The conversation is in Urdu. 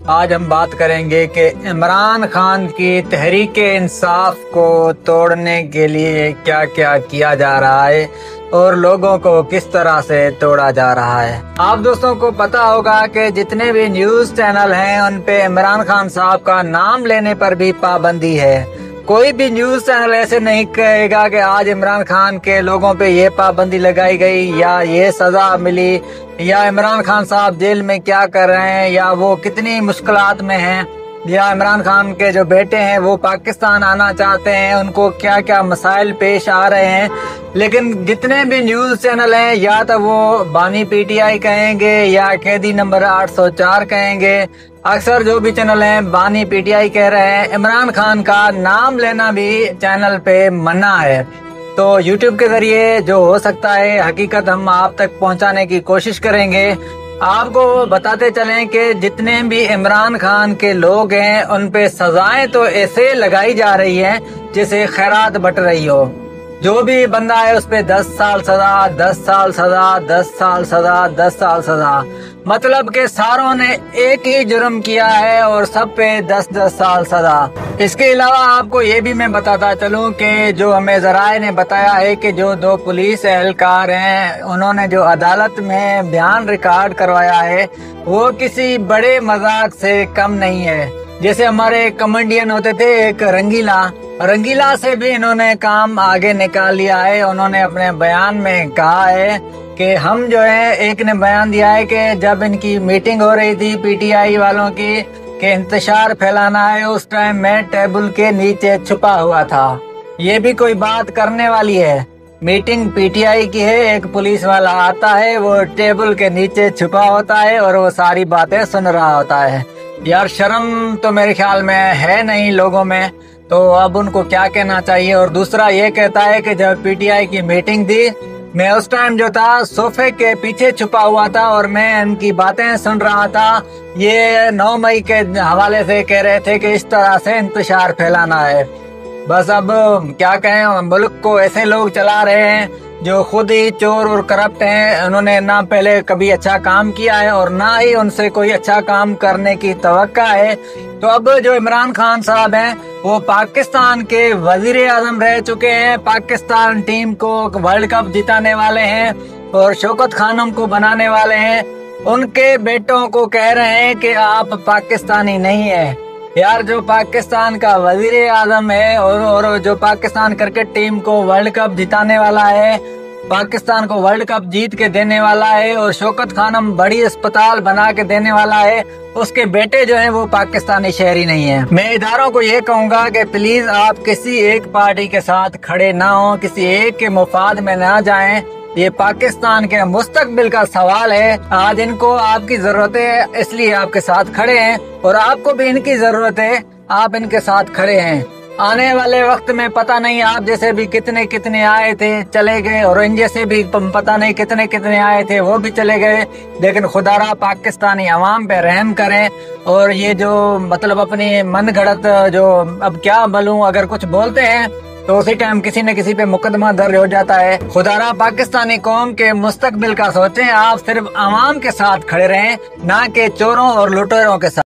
آج ہم بات کریں گے کہ عمران خان کی تحریک انصاف کو توڑنے کے لیے کیا کیا کیا جا رہا ہے اور لوگوں کو کس طرح سے توڑا جا رہا ہے۔ آپ دوستوں کو پتا ہوگا کہ جتنے بھی نیوز چینل ہیں ان پہ عمران خان صاحب کا نام لینے پر بھی پابندی ہے۔ کوئی بھی نیوز چینل ایسے نہیں کہے گا کہ آج عمران خان کے لوگوں پہ یہ پابندی لگائی گئی یا یہ سزا ملی یا عمران خان صاحب جیل میں کیا کر رہے ہیں یا وہ کتنی مشکلات میں ہیں یا عمران خان کے جو بیٹے ہیں وہ پاکستان آنا چاہتے ہیں، ان کو کیا کیا مسائل پیش آ رہے ہیں۔ لیکن جتنے بھی نیوز چینل ہیں یا تو وہ بانی پی ٹی آئی کہیں گے یا قیدی نمبر 804 کہیں گے، اکثر جو بھی چینل ہیں بانی پی ٹی آئی کہہ رہے ہیں، عمران خان کا نام لینا بھی چینل پہ منع ہے۔ تو یوٹیوب کے ذریعے جو ہو سکتا ہے حقیقت ہم آپ تک پہنچانے کی کوشش کریں گے۔ آپ کو بتاتے چلیں کہ جتنے بھی عمران خان کے لوگ ہیں ان پہ سزائیں تو ایسے لگائی جا رہی ہیں جیسے خیرات بٹ رہی ہو۔ جو بھی بندہ ہے اس پہ 10 سال سزا، 10 سال سزا، 10 سال سزا، 10 سال سزا، مطلب کہ ساروں نے ایک ہی جرم کیا ہے اور سب پہ 10 سال سزا۔ اس کے علاوہ آپ کو یہ بھی میں بتاتا چلوں کہ جو ہمیں ذرائع نے بتایا ہے کہ جو 2 پولیس اہلکار ہیں انہوں نے جو عدالت میں بیان ریکارڈ کروایا ہے وہ کسی بڑے مذاق سے کم نہیں ہے۔ جیسے ہمارے کمیڈین ہوتے تھے ایک رنگیلا سے بھی انہوں نے کام آگے نکال لیا ہے۔ انہوں نے اپنے بیان میں کہا ہے کہ ہم جو ہے، ایک نے بیان دیا ہے کہ جب ان کی میٹنگ ہو رہی تھی پی ٹی آئی والوں کی کہ انتشار پھیلانا ہے، اس ٹائم میں ٹیبل کے نیچے چھپا ہوا تھا۔ یہ بھی کوئی بات کرنے والی ہے؟ میٹنگ پی ٹی آئی کی ہے، ایک پولیس والا آتا ہے، وہ ٹیبل کے نیچے چھپا ہوتا ہے اور وہ ساری باتیں سن رہا ہوتا ہے۔ یار شرم تو میرے خیال میں ہے نہیں لوگوں میں، تو اب ان کو کیا کہنا چاہیے۔ اور دوسرا یہ کہتا ہے کہ جب پی ٹی آئی کی میٹنگ تھی میں اس ٹائم جو تھا صوفے کے پیچھے چھپا ہوا تھا اور میں ان کی باتیں سن رہا تھا۔ یہ 9 مئی کے حوالے سے کہہ رہے تھے کہ اس طرح سے انتشار پھیلانا ہے۔ بس اب کیا کہیں، ملک کو ایسے لوگ چلا رہے ہیں جو خود ہی چور اور کرپٹ ہیں۔ انہوں نے نہ پہلے کبھی اچھا کام کیا ہے اور نہ ہی ان سے کوئی اچھا کام کرنے کی توقع ہے۔ تو اب جو عمران خان صاحب ہیں وہ پاکستان کے وزیر اعظم رہ چکے ہیں، پاکستان ٹیم کو ورلڈ کپ جتانے والے ہیں اور شوکت خانم کو بنانے والے ہیں۔ ان کے بیٹوں کو کہہ رہے ہیں کہ آپ پاکستانی نہیں ہیں۔ یار جو پاکستان کا وزیر اعظم ہے اور جو پاکستان کرکٹ ٹیم کو ورلڈ کپ جتانے والا ہے، پاکستان کو ورلڈ کپ جیت کے دینے والا ہے اور شوکت خانم بڑی اسپتال بنا کے دینے والا ہے، اس کے بیٹے جو ہیں وہ پاکستانی شہری نہیں ہیں۔ میں اداروں کو یہ کہوں گا کہ پلیز آپ کسی ایک پارٹی کے ساتھ کھڑے نہ ہوں، کسی ایک کے مفاد میں نہ جائیں۔ یہ پاکستان کے مستقبل کا سوال ہے۔ آج ان کو آپ کی ضرورت ہے اس لیے آپ کے ساتھ کھڑے ہیں اور آپ کو بھی ان کی ضرورت ہے، آپ ان کے ساتھ کھڑے ہیں۔ آنے والے وقت میں پتہ نہیں آپ جیسے بھی کتنے آئے تھے چلے گئے اور ان جیسے بھی پتہ نہیں کتنے آئے تھے وہ بھی چلے گئے، لیکن خدا را پاکستانی عوام پہ رحم کریں۔ اور یہ جو مطلب اپنی من گھڑت جو اب کیا بولوں، اگر کچھ بولتے ہیں تو اسی ٹائم کسی نہ کسی پہ مقدمہ درج ہو جاتا ہے۔ خدا را پاکستانی قوم کے مستقبل کا سوچیں، آپ صرف عوام کے ساتھ کھڑے رہیں نہ کہ چوروں اور لٹیروں کے ساتھ۔